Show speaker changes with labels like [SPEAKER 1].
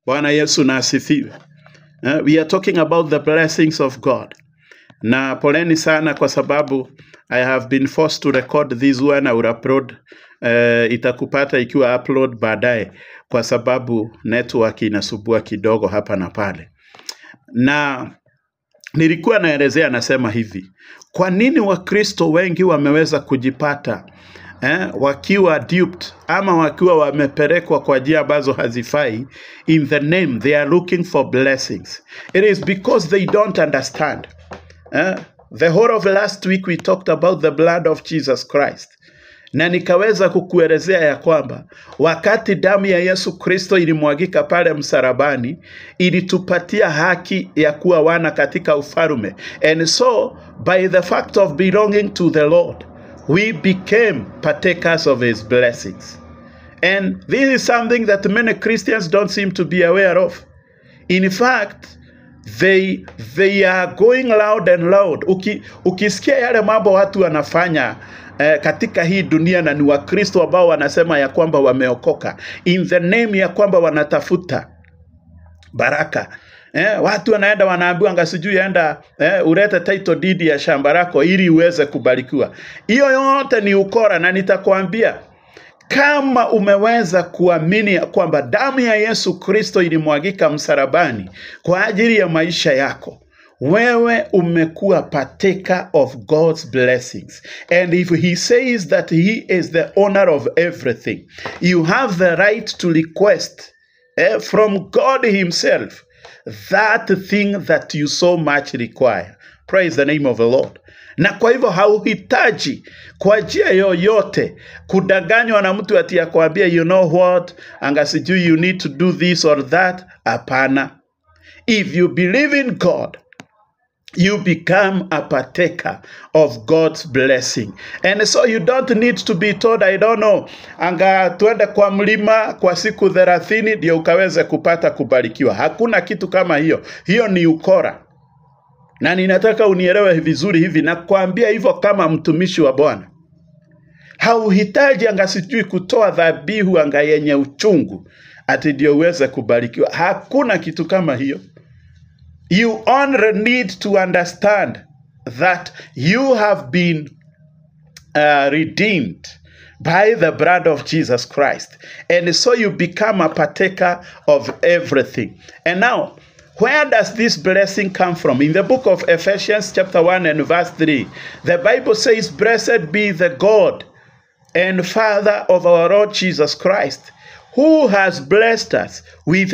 [SPEAKER 1] Bwana Yesu na asifiwe. We are talking about the blessings of God. Na poleni sana kwa sababu I have been forced to record this one. I will upload. Itakupata ikiwa upload baadaye kwa sababu network inasubua kidogo hapa na pale. Na nilikuwa naelezea nasema hivi. Kwa nini Wakristo wengi wameweza kujipata wakiwa duped ama wakiwa wamepelekwa kwa njia ambazo hazifai? In the name they are looking for blessings. It is because they don't understand. The whole of last week we talked about the blood of Jesus Christ. Na nikaweza kukuelezea ya kwamba wakati damu ya Yesu Kristo ilimwagika pale msalabani, ilitupatia haki ya kuwa wana katika ufalme. And so by the fact of belonging to the Lord, we became partakers of his blessings. And this is something that many Christians don't seem to be aware of. In fact, they are going loud and loud. Ukisikia yale mambo watu wanafanya katika hii dunia, na ni Wakristo ambao wanasema ya kwamba wameokoka in the name ya kwamba wanatafuta baraka. Watu wanaenda wanaambiwa ngasijui enda ulete title deed ya shamba lako ili uweze kubarikiwa. Hiyo yote ni ukora, na nitakwambia kama umeweza kuamini ya kwamba damu ya Yesu Kristo ilimwagika msalabani kwa ajili ya maisha yako, wewe umekuwa partaker of God's blessings. And if he says that he is the owner of everything, you have the right to request from God himself that thing that you so much require. Praise the name of the Lord. Na kwa hivyo hauhitaji kwa njia yoyote kudanganywa na mtu ati akwambia you know what, angasijui you need to do this or that. Hapana. If you believe in God, you become a partaker of God's blessing. And so you don't need to be told, I don't know, anga tuende kwa mlima kwa siku 30 ndio ukaweze kupata kubarikiwa. Hakuna kitu kama hiyo. Hiyo ni ukora. Na ninataka unielewe vizuri hivi, na kuambia hivyo kama mtumishi wa Bwana. Hauhitaji angasijui kutoa dhabihu anga yenye uchungu ati ndio uweze kubarikiwa. Hakuna kitu kama hiyo. You only need to understand that you have been redeemed by the blood of Jesus Christ. And so you become a partaker of everything. And now, where does this blessing come from? In the book of Ephesians chapter 1 and verse 3, the Bible says, "Blessed be the God and Father of our Lord Jesus Christ, who has blessed us with